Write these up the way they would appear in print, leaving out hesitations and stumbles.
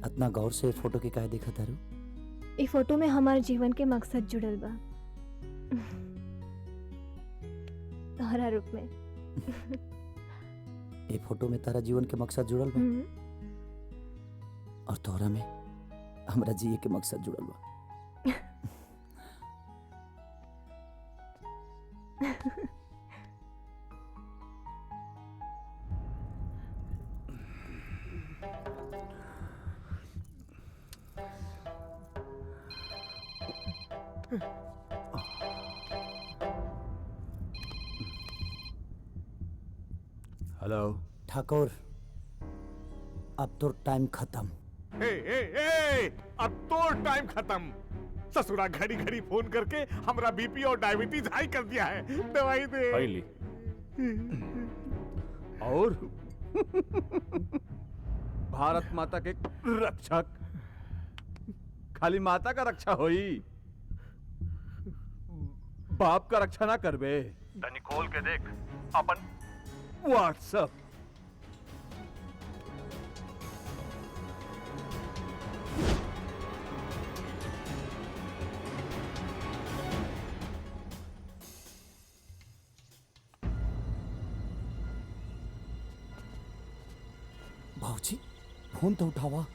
इतना गौर से फोटो के काहे देखा तारू? ई फोटो में हमारे जीवन के मकसद जुड़ल बा तोहरा रूप में। ये फोटो में तारा जीवन के मकसद जुड़ल बा और तोहरा में हमरा जिए के मकसद जुड़ल बा। हेलो ठाकुर, अब तो टाइम खत्म। अब तो टाइम खत्म। ससुरा घड़ी घड़ी फोन करके हमरा बीपी और डायबिटीज हाई कर दिया है। दवाई दे। फाइली और भारत माता के रक्षक खाली माता का रक्षा होई, बाप का रक्षा ना करबे। तनी खोल के देख अपन व्हाट्सएप। भाऊजी फोन तो उठावा।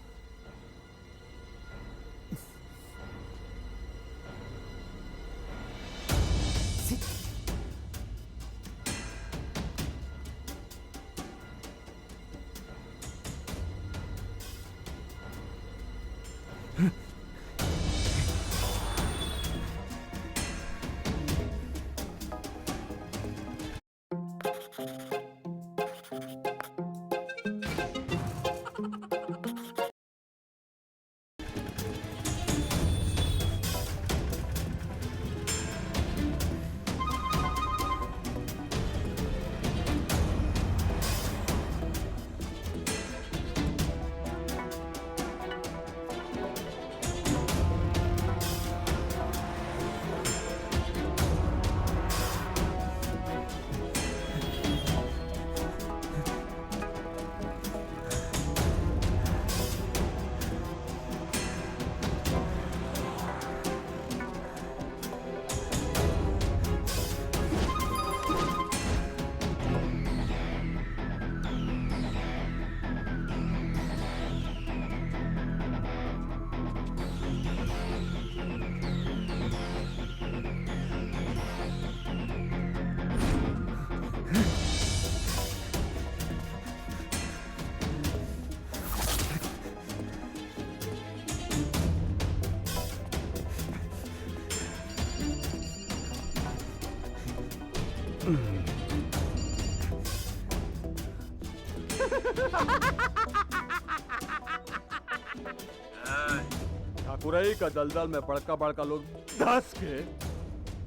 ठाकुरई का दलदल में बड़का बड़का लोग धस के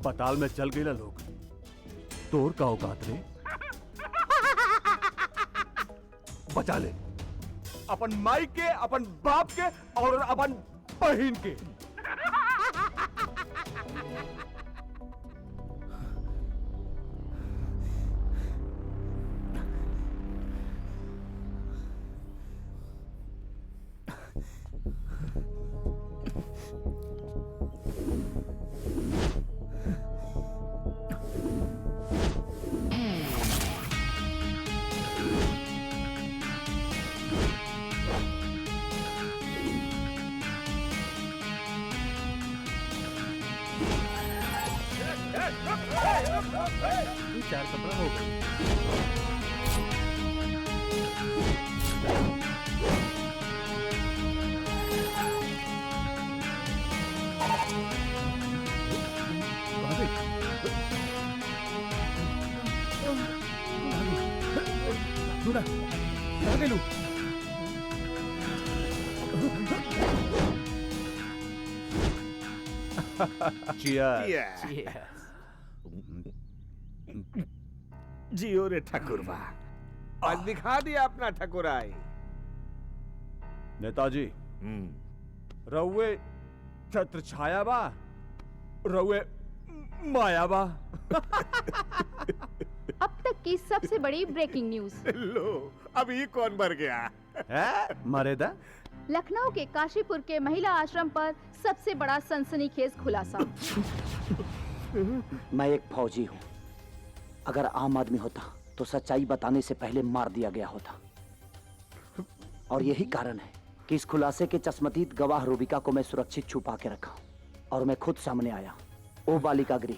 पताल में चल गए लोग। तोर का औकात रे? बचा ले अपन माई के, अपन बाप के और अपन बहन के। चार कपड़ा हो गए। जियो रे ठाकुर बा, आज दिखा दिया अपना ठकुराई। नेताजी रउए छत्र छाया बा, रउए माया बा। अब तक की सबसे बड़ी ब्रेकिंग न्यूज। लो अब ये कौन भर गया है मरेदा? लखनऊ के काशीपुर के महिला आश्रम पर सबसे बड़ा सनसनीखेज खुलासा। मैं एक फौजी हूँ। अगर आम आदमी होता तो सच्चाई बताने से पहले मार दिया गया होता। और यही कारण है कि इस खुलासे के चश्मदीद गवाह रूबिका को मैं सुरक्षित छुपा के रखा और मैं खुद सामने आया। वो बालिका गृह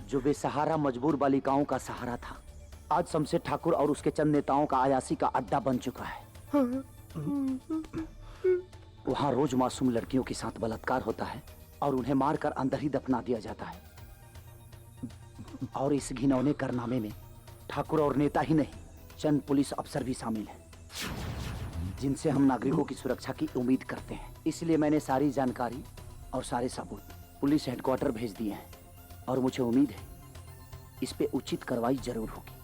जो बेसहारा मजबूर बालिकाओं का सहारा था, आज शमशेर ठाकुर और उसके चंद नेताओं का अयासी का अड्डा बन चुका है। वहाँ रोज मासूम लड़कियों के साथ बलात्कार होता है और उन्हें मारकर अंदर ही दफना दिया जाता है। और इस घिनौने कारनामे में ठाकुर और नेता ही नहीं, चंद पुलिस अफसर भी शामिल हैं, जिनसे हम नागरिकों की सुरक्षा की उम्मीद करते हैं। इसलिए मैंने सारी जानकारी और सारे सबूत पुलिस हेडक्वार्टर भेज दिए हैं और मुझे उम्मीद है इस पे उचित कार्रवाई जरूर होगी।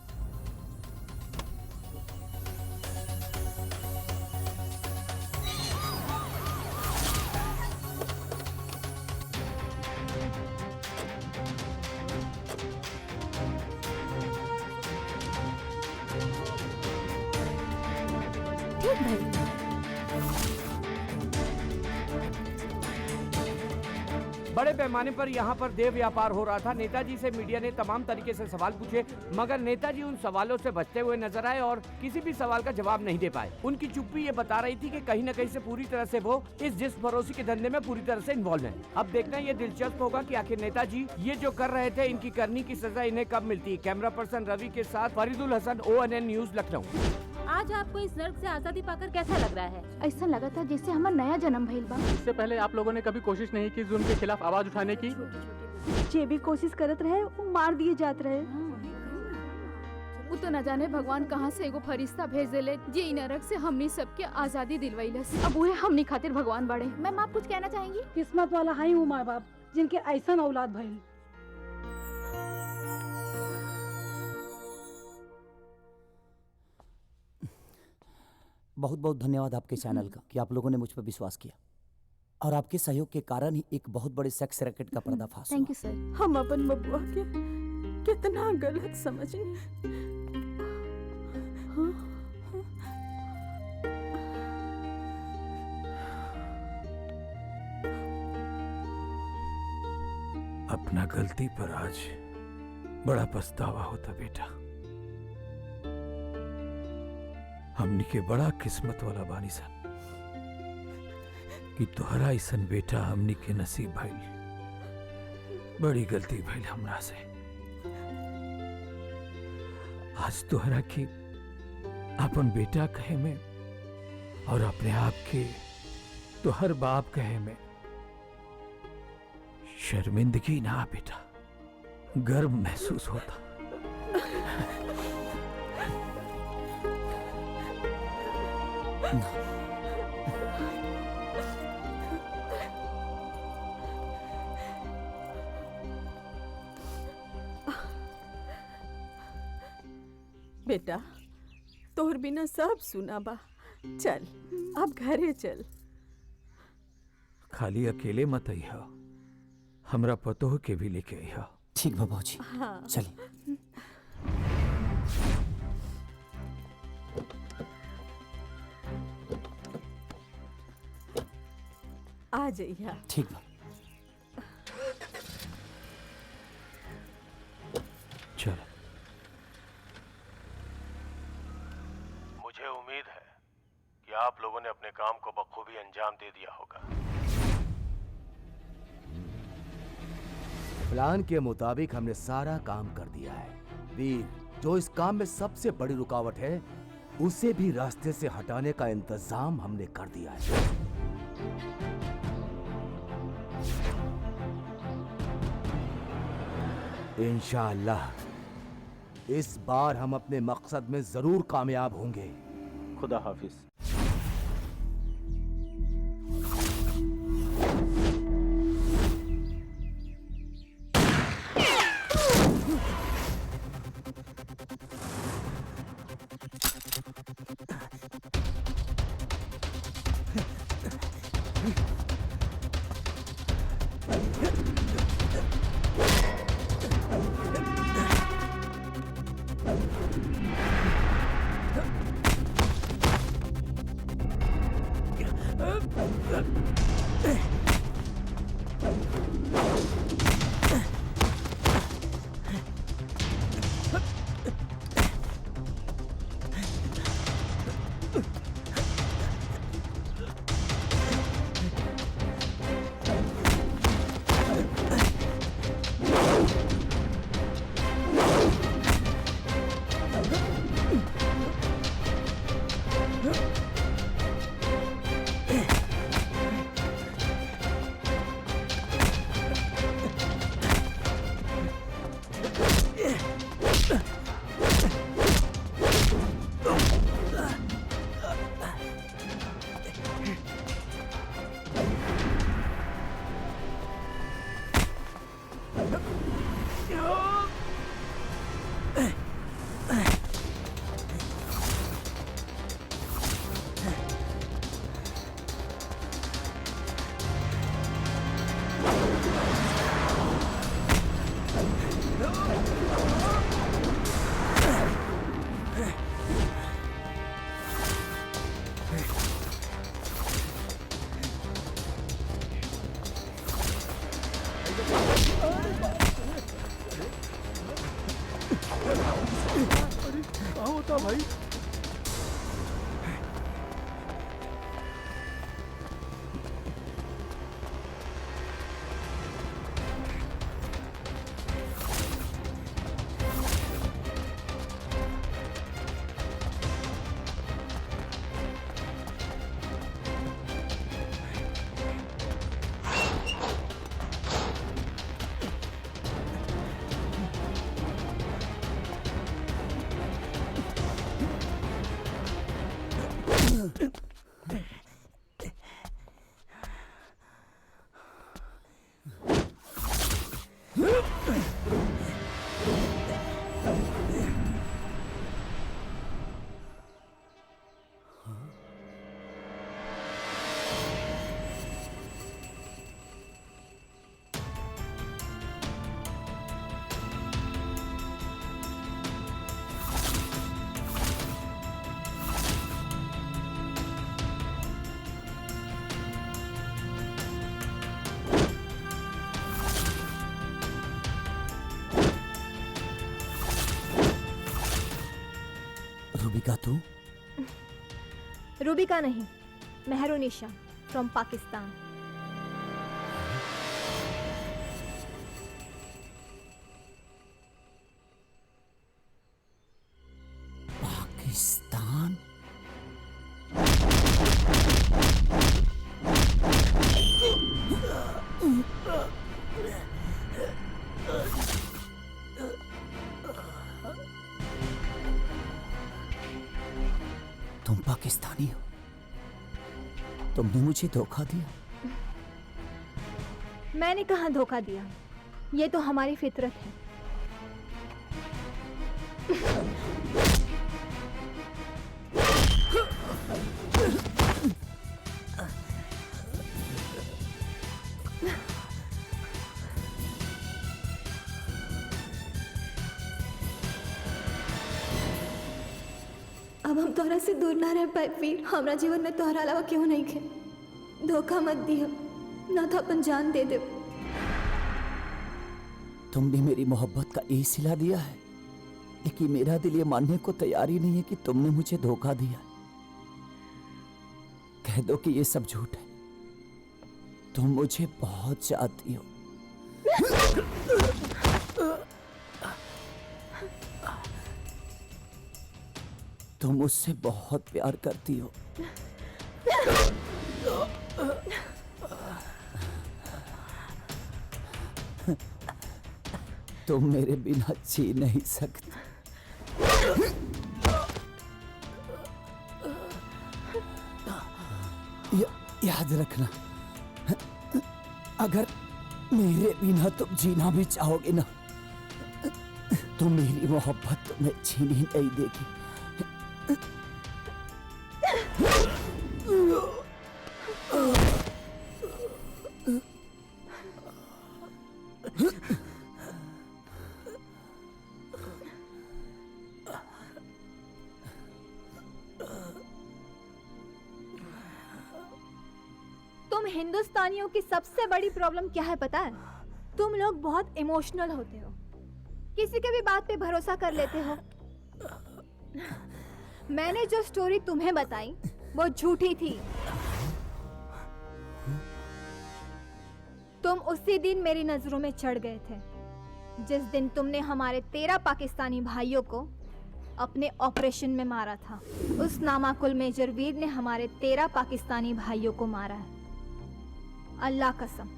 बड़े पैमाने पर यहाँ पर देह व्यापार हो रहा था। नेताजी से मीडिया ने तमाम तरीके से सवाल पूछे, मगर नेताजी उन सवालों से बचते हुए नजर आए और किसी भी सवाल का जवाब नहीं दे पाए। उनकी चुप्पी ये बता रही थी कि कहीं न कहीं से पूरी तरह से वो इस जिस्म फरोशी के धंधे में पूरी तरह से इन्वॉल्व है। अब देखना ये दिलचस्प होगा कि आखिर नेताजी ये जो कर रहे थे, इनकी करनी की सजा इन्हें कब मिलती। कैमरा पर्सन रवि के साथ फरीदुल हसन, ONN न्यूज, लखनऊ। आज आपको इस नर्क से आजादी पाकर कैसा लग रहा है? ऐसा लगा था जैसे हमारा नया जन्म भइल बा। इससे पहले आप लोगों ने कभी कोशिश नहीं की जुल्म के खिलाफ आवाज उठाने की? जे भी कोशिश करत रहे वो मार दिए जात रहे। वो तो न जाने भगवान कहाँ से एगो फरिश्ता भेज देले जे इ नरक से हमनी सबके आजादी दिलवाइलस। अब वो हमनी खातिर भगवान बड़े। मैम आप कुछ कहना चाहेंगी? किस्मत वाला है वो माँ बाप जिनके ऐसा औलाद भइल। बहुत बहुत धन्यवाद आपके चैनल का कि आप लोगों ने मुझ पर विश्वास किया और आपके सहयोग के कारण ही एक बहुत बड़े सेक्स रैकेट का पर्दाफाश हुआ। Thank you sir. हम अपन बबुआ के कितना गलत समझनी। अपना गलती पर आज बड़ा पछतावा होता बेटा। हमनी के बड़ा किस्मत वाला बानी सन कि तोहरा ऐसन बेटा हमनी के नसीब भइल। बड़ी गलती भइल हमरा से। आज तोहरा के अपन बेटा कहे में और अपने आप के तोहर बाप कहे में शर्मिंदगी ना बेटा, गर्व महसूस होता। बेटा तोहर बिना सब सुना बा। चल अब घरे चल। खाली अकेले मत आइहा, हमरा पतोह के भी लेके आइहा। ठीक बाबा जी। हाँ। चलिए। आ जाइया। ठीक बा। चल। मुझे उम्मीद है कि आप लोगों ने अपने काम को बखूबी अंजाम दे दिया होगा। प्लान के मुताबिक हमने सारा काम कर दिया है। वीर, जो इस काम में सबसे बड़ी रुकावट है, उसे भी रास्ते से हटाने का इंतजाम हमने कर दिया है। इंशाअल्लाह इस बार हम अपने मकसद में जरूर कामयाब होंगे। खुदा हाफिज। क्या होता भाई? रूबिका तू? रूबिका नहीं, मेहरुनिशा फ्रॉम पाकिस्तान। पाकिस्तान? तुम पाकिस्तानी हो? तुमने मुझे धोखा दिया। मैंने कहाँ धोखा दिया, ये तो हमारी फितरत है। अब हम तोहरा से दूर ना रह पाए वीर। हमारा जीवन में तोहरा अलावा क्यों नहीं खे। धोखा मत दिया, ना तो अपन जान दे दे। तुमने मेरी मोहब्बत का ई सिला दिया है, लेकिन मेरा दिल ये मानने को तैयार ही नहीं है कि तुमने मुझे धोखा दिया। कह दो कि ये सब झूठ है। तुम मुझे बहुत चाहती हो। तुम मुझसे बहुत प्यार करती हो। तुम मेरे बिना जी नहीं सकती। याद रखना, अगर मेरे बिना तुम जीना भी चाहोगे ना, तो मेरी मोहब्बत तुम्हें छीनी नहीं देगी। तुम हिंदुस्तानियों की सबसे बड़ी प्रॉब्लम क्या है पता है? तुम लोग बहुत इमोशनल होते हो, किसी के भी बात पे भरोसा कर लेते हो। मैंने जो स्टोरी तुम्हें बताई वो झूठी थी। तुम उसी दिन मेरी नजरों में चढ़ गए थे जिस दिन तुमने हमारे 13 पाकिस्तानी भाइयों को अपने ऑपरेशन में मारा था। उस नामाकुल मेजर वीर ने हमारे 13 पाकिस्तानी भाइयों को मारा है, अल्लाह कसम।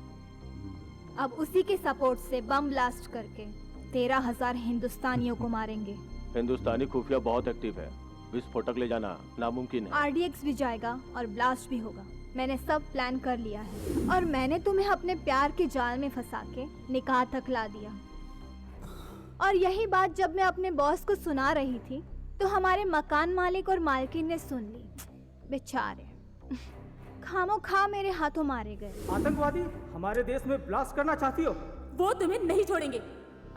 अब उसी के सपोर्ट से बम ब्लास्ट करके 13,000 हिंदुस्तानियों को मारेंगे। हिंदुस्तानी खुफिया बहुत एक्टिव है, विस्फोटक ले जाना नामुमकिन है। RDX भी जाएगा और ब्लास्ट भी होगा। मैंने सब प्लान कर लिया है और मैंने तुम्हें अपने प्यार के जाल में फंसा के निकाह तक ला दिया। और यही बात जब मैं अपने बॉस को सुना रही थी तो हमारे मकान मालिक और मालकिन ने सुन ली। बेचारे खामोखा मेरे हाथों मारे गए। आतंकवादी हमारे देश में ब्लास्ट करना चाहती हो? वो तुम्हें नहीं छोड़ेंगे।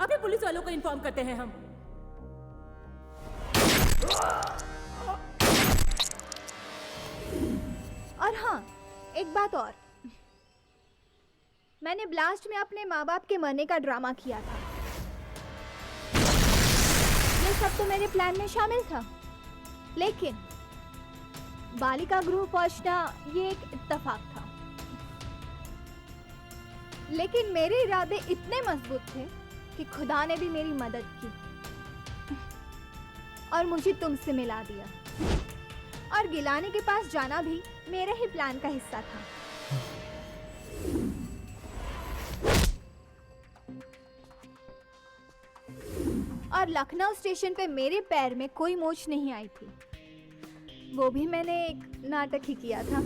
अभी पुलिस वालों को इन्फॉर्म करते हैं हम। और हाँ, एक बात और, मैंने ब्लास्ट में अपने माँ बाप के मरने का ड्रामा किया था। ये सब तो मेरे प्लान में शामिल था, लेकिन बालिका गृह पहुंचना ये एक इत्तेफाक था। लेकिन मेरे इरादे इतने मजबूत थे कि खुदा ने भी मेरी मदद की और मुझे तुमसे मिला दिया। और गिलानी के पास जाना भी मेरे ही प्लान का हिस्सा था। और लखनऊ स्टेशन पे मेरे पैर में कोई मोच नहीं आई थी, वो भी मैंने एक नाटक ही किया था।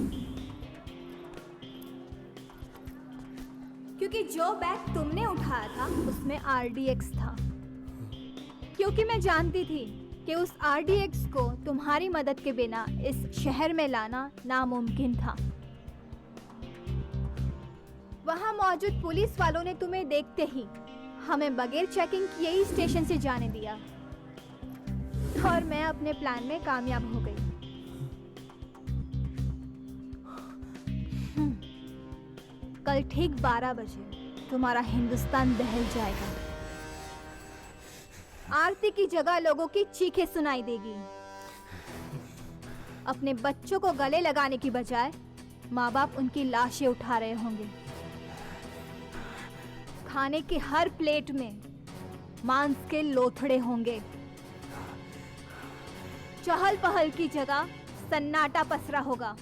क्योंकि जो बैग तुमने उठाया था उसमें RDX था, क्योंकि मैं जानती थी कि उस RDX को तुम्हारी मदद के बिना इस शहर में लाना नामुमकिन था। वहां मौजूद पुलिस वालों ने तुम्हें देखते ही हमें बगैर चेकिंग किए ही स्टेशन से जाने दिया और मैं अपने प्लान में कामयाब हो गई। कल ठीक 12 बजे तुम्हारा हिंदुस्तान दहल जाएगा। आरती की जगह लोगों की चीखें सुनाई देगी। अपने बच्चों को गले लगाने की बजाय माँ बाप उनकी लाशें उठा रहे होंगे। खाने के हर प्लेट में मांस के लोथड़े होंगे। चहल पहल की जगह सन्नाटा पसरा होगा।